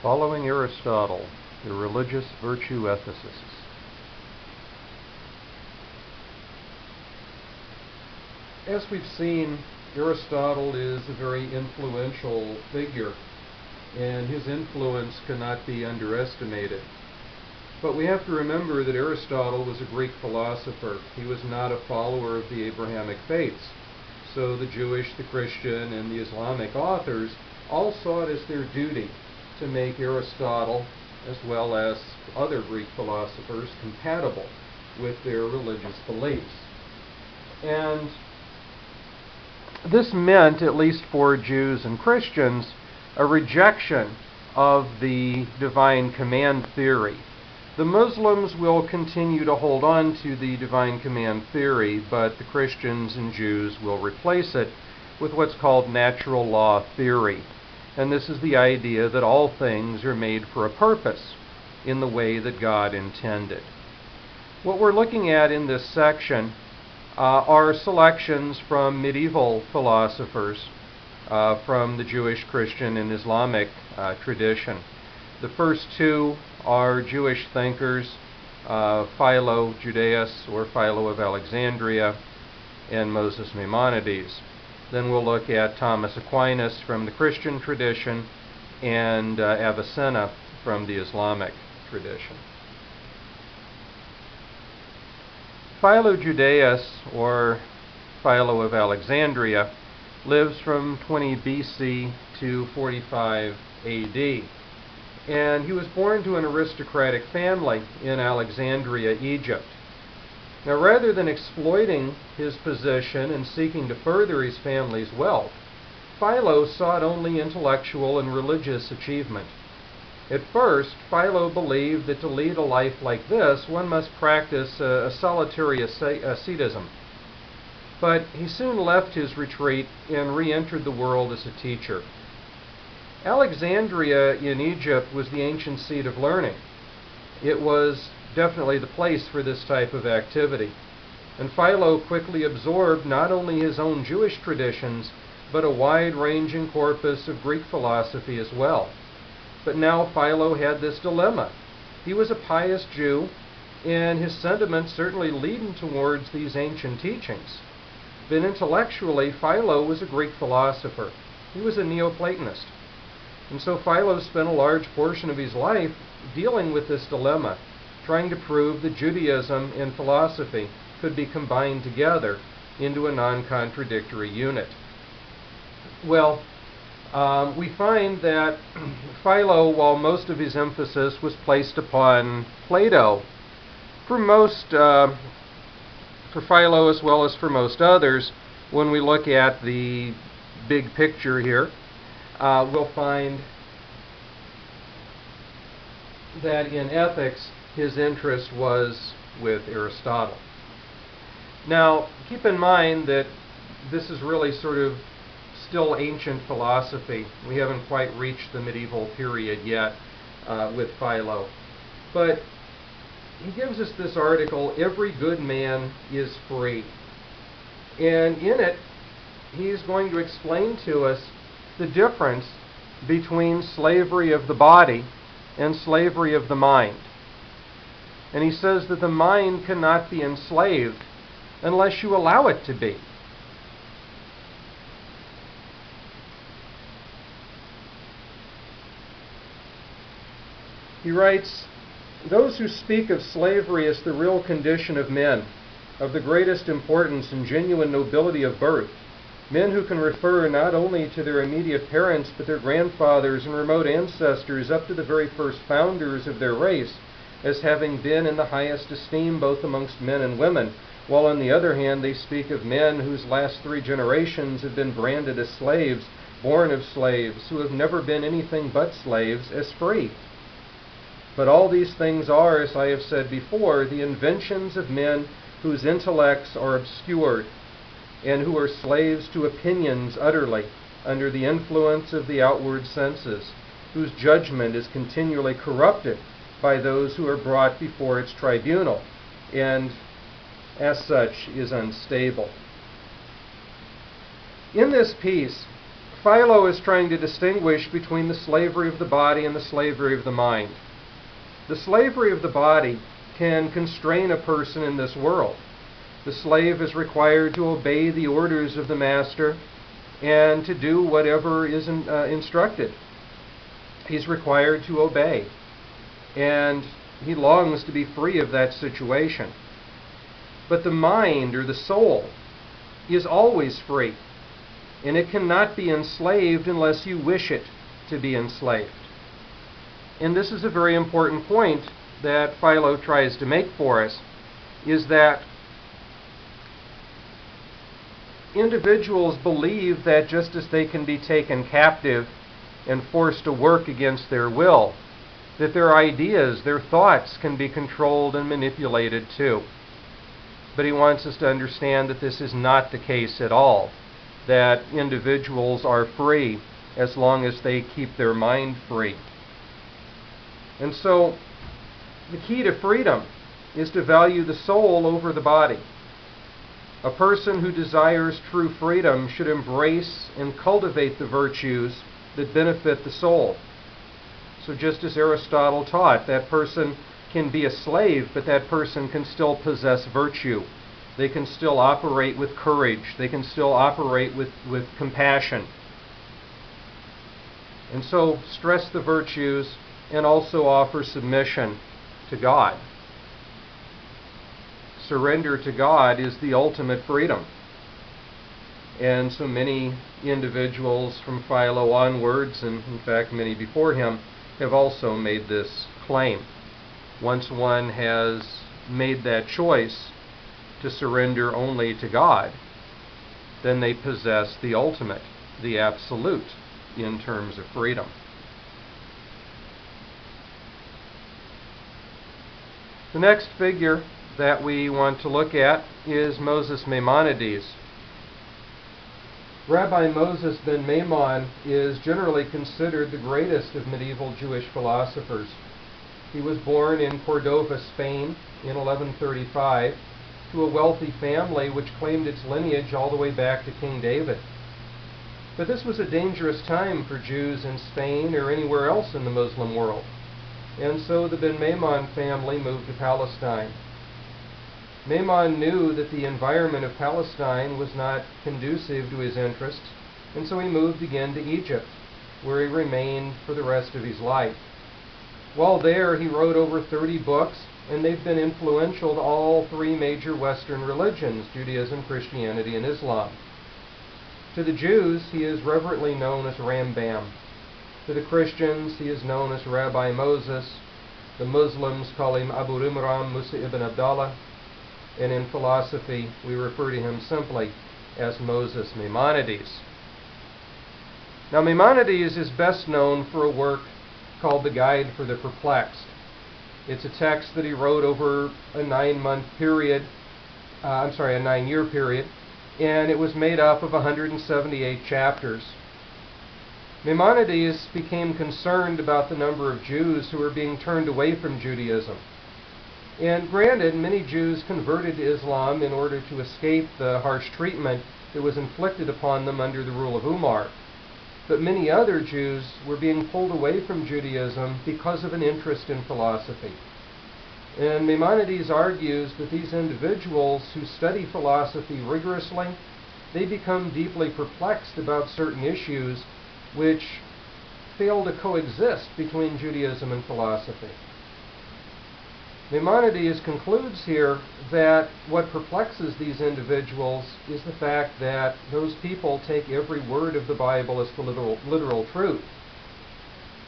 Following Aristotle, the religious virtue ethicists. As we've seen, Aristotle is a very influential figure, and his influence cannot be underestimated. But we have to remember that Aristotle was a Greek philosopher. He was not a follower of the Abrahamic faiths. So the Jewish, the Christian, and the Islamic authors all saw it as their duty to make Aristotle, as well as other Greek philosophers, compatible with their religious beliefs. And this meant, at least for Jews and Christians, a rejection of the divine command theory. The Muslims will continue to hold on to the divine command theory, but the Christians and Jews will replace it with what's called natural law theory. And this is the idea that all things are made for a purpose in the way that God intended. What we're looking at in this section are selections from medieval philosophers from the Jewish, Christian, and Islamic tradition. The first two are Jewish thinkers, Philo Judaeus or Philo of Alexandria, and Moses Maimonides. Then we'll look at Thomas Aquinas from the Christian tradition and Avicenna from the Islamic tradition. Philo Judaeus, or Philo of Alexandria, lives from 20 BC to 45 AD. And he was born to an aristocratic family in Alexandria, Egypt. Now, rather than exploiting his position and seeking to further his family's wealth, Philo sought only intellectual and religious achievement. At first, Philo believed that to lead a life like this, one must practice a solitary asceticism. But he soon left his retreat and re-entered the world as a teacher. Alexandria in Egypt was the ancient seat of learning. It was definitely the place for this type of activity. And Philo quickly absorbed not only his own Jewish traditions, but a wide-ranging corpus of Greek philosophy as well. But now Philo had this dilemma. He was a pious Jew, and his sentiments certainly leaned towards these ancient teachings. But intellectually, Philo was a Greek philosopher. He was a Neoplatonist. And so Philo spent a large portion of his life dealing with this dilemma, trying to prove that Judaism and philosophy could be combined together into a non-contradictory unit. Well, we find that Philo, while most of his emphasis was placed upon Plato, for Philo as well as for most others, when we look at the big picture here, we'll find that in ethics, his interest was with Aristotle. Now, keep in mind that this is really sort of still ancient philosophy. We haven't quite reached the medieval period yet with Philo. But he gives us this article, "Every Good Man is Free." And in it, he's going to explain to us the difference between slavery of the body and slavery of the mind. And he says that the mind cannot be enslaved unless you allow it to be. He writes, "Those who speak of slavery as the real condition of men, of the greatest importance and genuine nobility of birth, men who can refer not only to their immediate parents, but their grandfathers and remote ancestors up to the very first founders of their race, as having been in the highest esteem both amongst men and women, while on the other hand they speak of men whose last 3 generations have been branded as slaves, born of slaves, who have never been anything but slaves, as free. But all these things are, as I have said before, the inventions of men whose intellects are obscured, and who are slaves to opinions utterly, under the influence of the outward senses, whose judgment is continually corrupted by those who are brought before its tribunal, and as such is unstable." In this piece, Philo is trying to distinguish between the slavery of the body and the slavery of the mind. The slavery of the body can constrain a person in this world. The slave is required to obey the orders of the master and to do whatever is instructed. He's required to obey, and he longs to be free of that situation. But the mind, or the soul, is always free, and it cannot be enslaved unless you wish it to be enslaved. And this is a very important point that Philo tries to make for us, is that individuals believe that just as they can be taken captive and forced to work against their will, that their ideas, their thoughts can be controlled and manipulated too. But he wants us to understand that this is not the case at all, that individuals are free as long as they keep their mind free. And so, the key to freedom is to value the soul over the body. A person who desires true freedom should embrace and cultivate the virtues that benefit the soul. So just as Aristotle taught, that person can be a slave, but that person can still possess virtue. They can still operate with courage. They can still operate with compassion. And so stress the virtues and also offer submission to God. Surrender to God is the ultimate freedom. And so many individuals from Philo onwards, and in fact many before him, have also made this claim. Once one has made that choice to surrender only to God, then they possess the ultimate, the absolute, in terms of freedom. The next figure that we want to look at is Moses Maimonides. Rabbi Moses ben Maimon is generally considered the greatest of medieval Jewish philosophers. He was born in Cordova, Spain in 1135 to a wealthy family which claimed its lineage all the way back to King David. But this was a dangerous time for Jews in Spain or anywhere else in the Muslim world. And so the Ben Maimon family moved to Palestine. Maimon knew that the environment of Palestine was not conducive to his interests, and so he moved again to Egypt, where he remained for the rest of his life. While there, he wrote over 30 books, and they've been influential to all three major Western religions, Judaism, Christianity, and Islam. To the Jews, he is reverently known as Rambam. To the Christians, he is known as Rabbi Moses. The Muslims call him Abu Rimram Musa ibn Abdallah. And in philosophy, we refer to him simply as Moses Maimonides. Now, Maimonides is best known for a work called The Guide for the Perplexed. It's a text that he wrote over a 9-year period, and it was made up of 178 chapters. Maimonides became concerned about the number of Jews who were being turned away from Judaism. And granted, many Jews converted to Islam in order to escape the harsh treatment that was inflicted upon them under the rule of Umar. But many other Jews were being pulled away from Judaism because of an interest in philosophy. And Maimonides argues that these individuals who study philosophy rigorously, they become deeply perplexed about certain issues which fail to coexist between Judaism and philosophy. Maimonides concludes here that what perplexes these individuals is the fact that those people take every word of the Bible as the literal truth.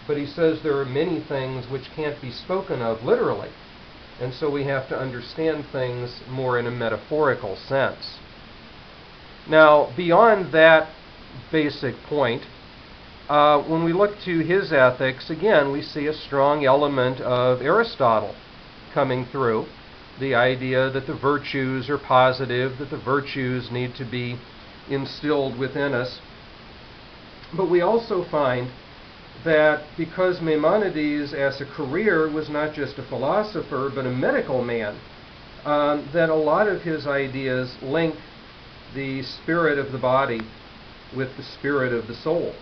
But he says there are many things which can't be spoken of literally, and so we have to understand things more in a metaphorical sense. Now, beyond that basic point, when we look to his ethics, again, we see a strong element of Aristotle coming through. The idea that the virtues are positive, that the virtues need to be instilled within us. But we also find that because Maimonides as a career was not just a philosopher but a medical man, that a lot of his ideas link the spirit of the body with the spirit of the soul.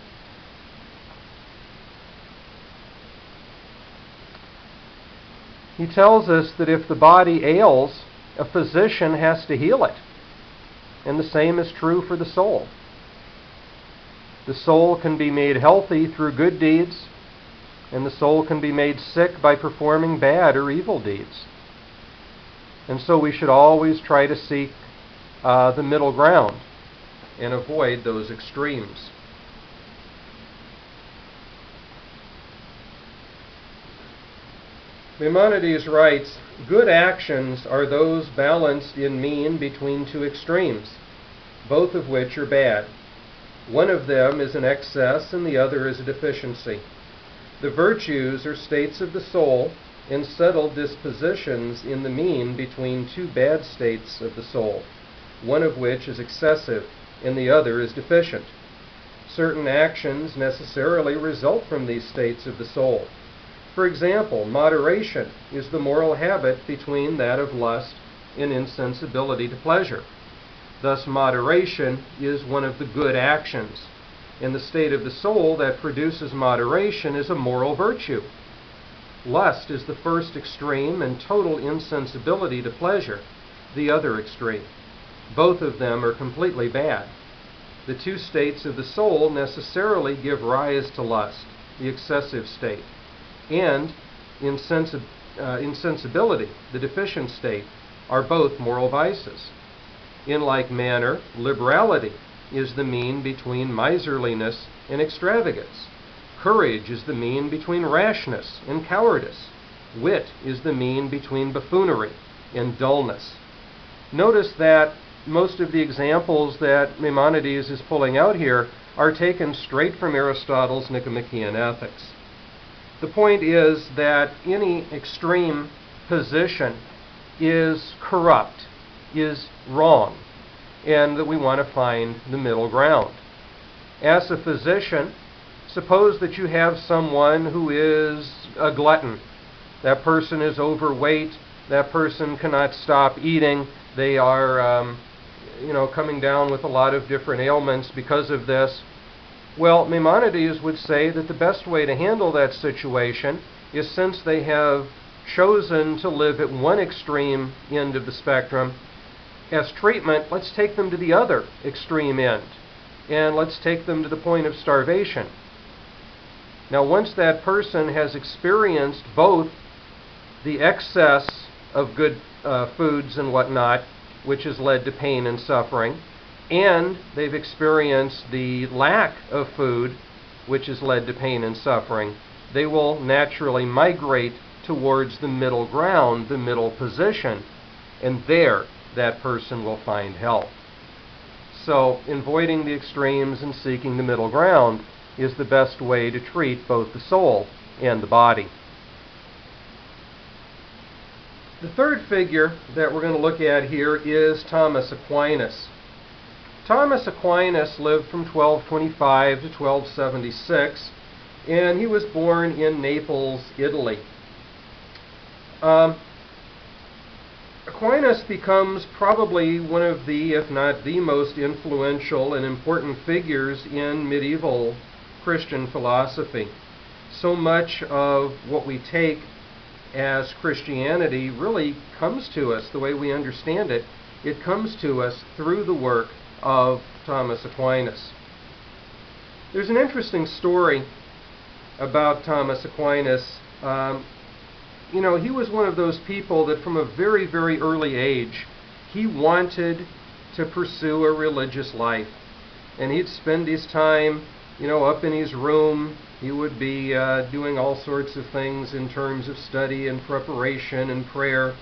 He tells us that if the body ails, a physician has to heal it. And the same is true for the soul. The soul can be made healthy through good deeds, and the soul can be made sick by performing bad or evil deeds. And so we should always try to seek the middle ground and avoid those extremes. Maimonides writes, "Good actions are those balanced in mean between two extremes, both of which are bad. One of them is an excess and the other is a deficiency. The virtues are states of the soul and settled dispositions in the mean between two bad states of the soul, one of which is excessive and the other is deficient. Certain actions necessarily result from these states of the soul. For example, moderation is the moral habit between that of lust and insensibility to pleasure. Thus, moderation is one of the good actions, and the state of the soul that produces moderation is a moral virtue. Lust is the first extreme, and total insensibility to pleasure the other extreme. Both of them are completely bad. The two states of the soul necessarily give rise to lust, the excessive state, and insensibility, the deficient state, are both moral vices. In like manner, liberality is the mean between miserliness and extravagance. Courage is the mean between rashness and cowardice. Wit is the mean between buffoonery and dullness." Notice that most of the examples that Maimonides is pulling out here are taken straight from Aristotle's Nicomachean Ethics. The point is that any extreme position is corrupt, is wrong, and that we want to find the middle ground. As a physician, suppose that you have someone who is a glutton. That person is overweight. That person cannot stop eating. They are, coming down with a lot of different ailments because of this. Well, Maimonides would say that the best way to handle that situation is, since they have chosen to live at one extreme end of the spectrum, as treatment, let's take them to the other extreme end, and let's take them to the point of starvation. Now, once that person has experienced both the excess of good foods and whatnot, which has led to pain and suffering, and they've experienced the lack of food, which has led to pain and suffering, they will naturally migrate towards the middle ground, the middle position, and there that person will find health. So, avoiding the extremes and seeking the middle ground is the best way to treat both the soul and the body. The third figure that we're going to look at here is Thomas Aquinas. Thomas Aquinas lived from 1225 to 1276, and he was born in Naples, Italy. Aquinas becomes probably one of the, if not the most influential and important figures in medieval Christian philosophy. So much of what we take as Christianity really comes to us, the way we understand it, it comes to us through the work of Thomas Aquinas. There's an interesting story about Thomas Aquinas. He was one of those people that from a very, very early age, he wanted to pursue a religious life. And he'd spend his time, up in his room. He would be doing all sorts of things in terms of study and preparation and prayer.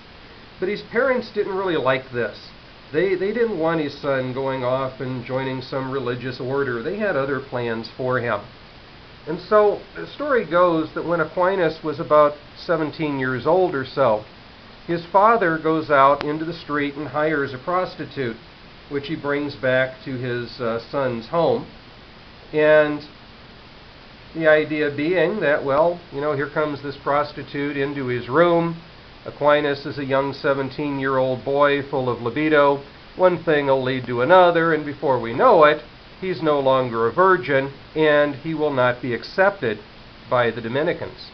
But his parents didn't really like this. They didn't want his son going off and joining some religious order. They had other plans for him. And so the story goes that when Aquinas was about 17 years old or so, his father goes out into the street and hires a prostitute, which he brings back to his son's home. And the idea being that, here comes this prostitute into his room. Aquinas is a young 17-year-old boy full of libido. One thing will lead to another, and before we know it, he's no longer a virgin, and he will not be accepted by the Dominicans.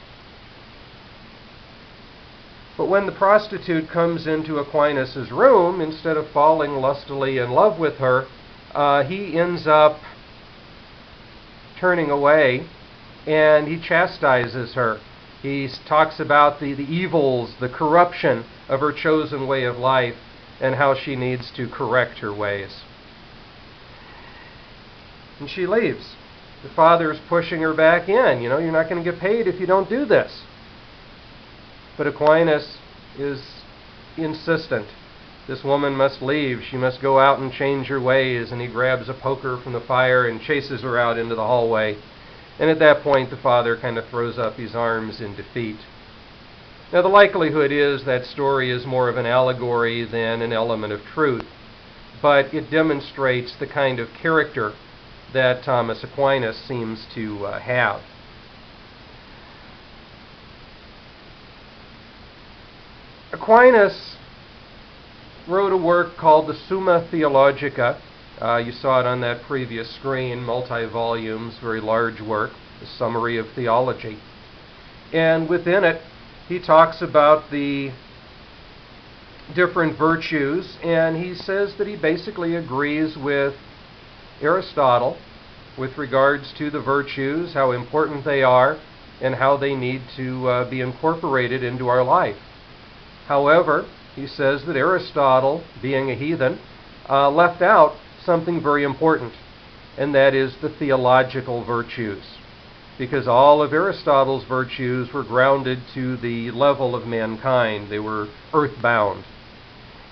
But when the prostitute comes into Aquinas' room, instead of falling lustily in love with her, he ends up turning away, and he chastises her. He talks about the evils, the corruption of her chosen way of life, and how she needs to correct her ways. And she leaves. The father's pushing her back in. You know, you're not going to get paid if you don't do this. But Aquinas is insistent. This woman must leave. She must go out and change her ways. And he grabs a poker from the fire and chases her out into the hallway. And at that point, the father kind of throws up his arms in defeat. Now, the likelihood is that story is more of an allegory than an element of truth. But it demonstrates the kind of character that Thomas Aquinas seems to have. Aquinas wrote a work called the Summa Theologica. You saw it on that previous screen, multi-volumes, very large work, a summary of theology. And within it, he talks about the different virtues, and he says that he basically agrees with Aristotle with regards to the virtues, how important they are, and how they need to be incorporated into our life. However, he says that Aristotle, being a heathen, left out something very important, and that is the theological virtues, because all of Aristotle's virtues were grounded to the level of mankind. They were earthbound.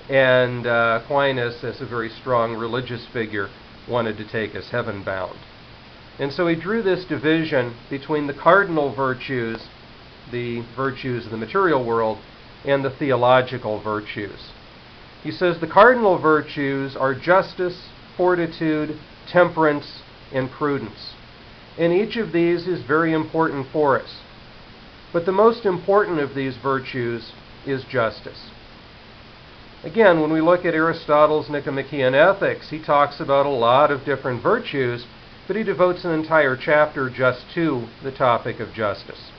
And Aquinas, as a very strong religious figure, wanted to take us heaven-bound. And so he drew this division between the cardinal virtues, the virtues of the material world, and the theological virtues. He says the cardinal virtues are justice, fortitude, temperance, and prudence. And each of these is very important for us. But the most important of these virtues is justice. Again, when we look at Aristotle's Nicomachean Ethics, he talks about a lot of different virtues, but he devotes an entire chapter just to the topic of justice.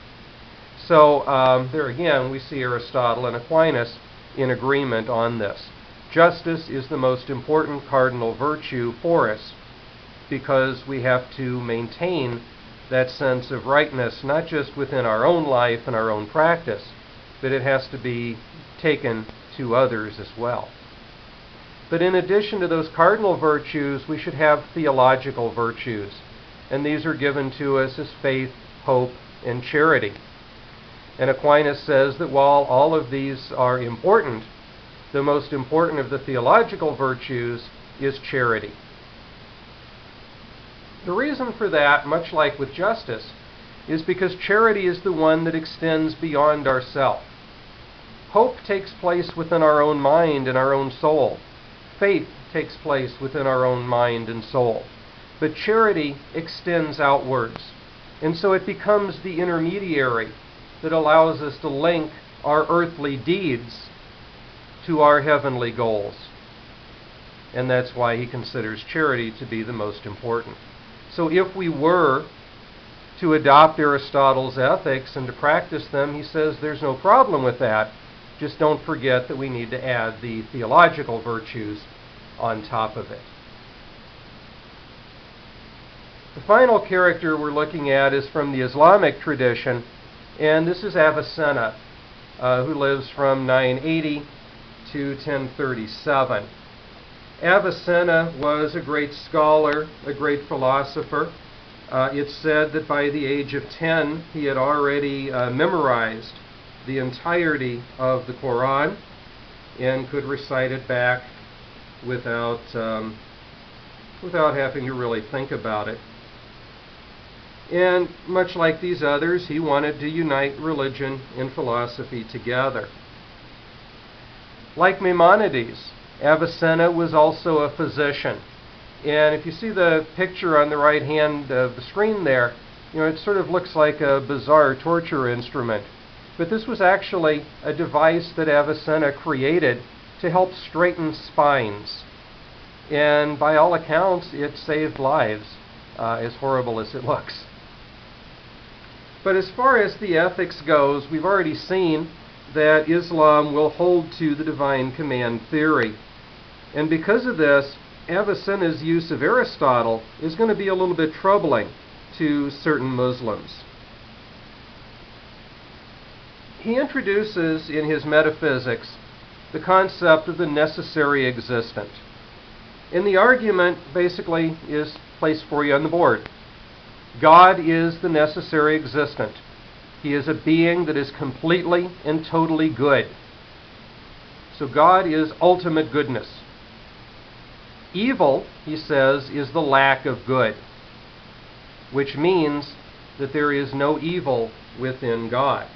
So there again, we see Aristotle and Aquinas in agreement on this. Justice is the most important cardinal virtue for us, because we have to maintain that sense of rightness, not just within our own life and our own practice, but it has to be taken to others as well. But in addition to those cardinal virtues, we should have theological virtues, and these are given to us as faith, hope, and charity. And Aquinas says that while all of these are important, the most important of the theological virtues is charity. The reason for that, much like with justice, is because charity is the one that extends beyond ourself. Hope takes place within our own mind and our own soul. Faith takes place within our own mind and soul. But charity extends outwards. And so it becomes the intermediary that allows us to link our earthly deeds to our heavenly goals. And that's why he considers charity to be the most important. So if we were to adopt Aristotle's ethics and to practice them, he says there's no problem with that. Just don't forget that we need to add the theological virtues on top of it. The final character we're looking at is from the Islamic tradition, and this is Avicenna, who lives from 980 to 1037. Avicenna was a great scholar, a great philosopher. It's said that by the age of 10, he had already memorized the entirety of the Quran and could recite it back without having to really think about it. And much like these others, he wanted to unite religion and philosophy together. Like Maimonides, Avicenna was also a physician. And if you see the picture on the right hand of the screen there, it sort of looks like a bizarre torture instrument. But this was actually a device that Avicenna created to help straighten spines. And by all accounts, it saved lives, as horrible as it looks. But as far as the ethics goes, we've already seen that Islam will hold to the divine command theory. And because of this, Avicenna's use of Aristotle is going to be a little bit troubling to certain Muslims. He introduces in his metaphysics the concept of the necessary existent. And the argument basically is placed for you on the board. God is the necessary existent. He is a being that is completely and totally good. So God is ultimate goodness. Evil, he says, is the lack of good, which means that there is no evil within God.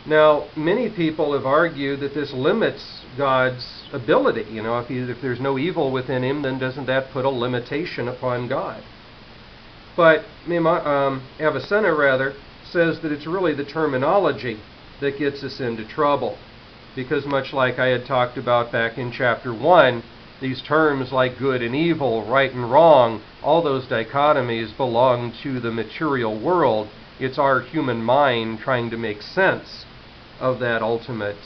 Now, many people have argued that this limits God's ability. You know, if there's no evil within him, then doesn't that put a limitation upon God? But Avicenna, says that it's really the terminology that gets us into trouble. Because much like I had talked about back in chapter 1, these terms like good and evil, right and wrong, all those dichotomies belong to the material world. It's our human mind trying to make sense of that ultimate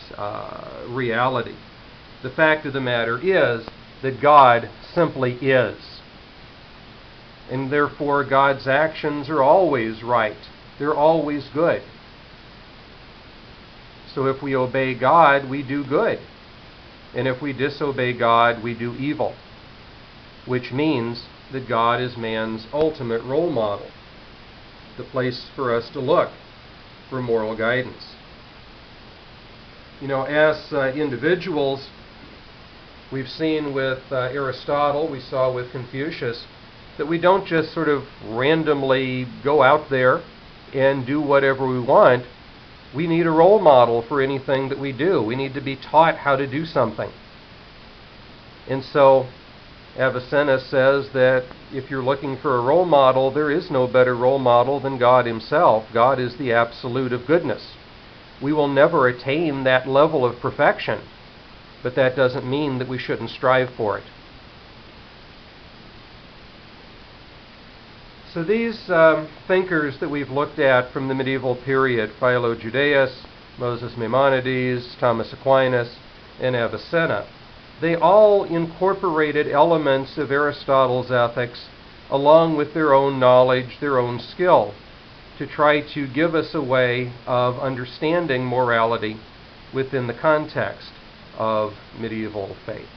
reality. The fact of the matter is that God simply is. And therefore God's actions are always right. They're always good. So if we obey God, we do good. And if we disobey God, we do evil. Which means that God is man's ultimate role model, the place for us to look for moral guidance. You know, as individuals, we've seen with Aristotle, we saw with Confucius, that we don't just sort of randomly go out there and do whatever we want. We need a role model for anything that we do. We need to be taught how to do something. And so Avicenna says that if you're looking for a role model, there is no better role model than God himself. God is the absolute of goodness. We will never attain that level of perfection, but that doesn't mean that we shouldn't strive for it. So these thinkers that we've looked at from the medieval period, Philo Judaeus, Moses Maimonides, Thomas Aquinas, and Avicenna, they all incorporated elements of Aristotle's ethics along with their own knowledge, their own skill, to try to give us a way of understanding morality within the context of medieval faith.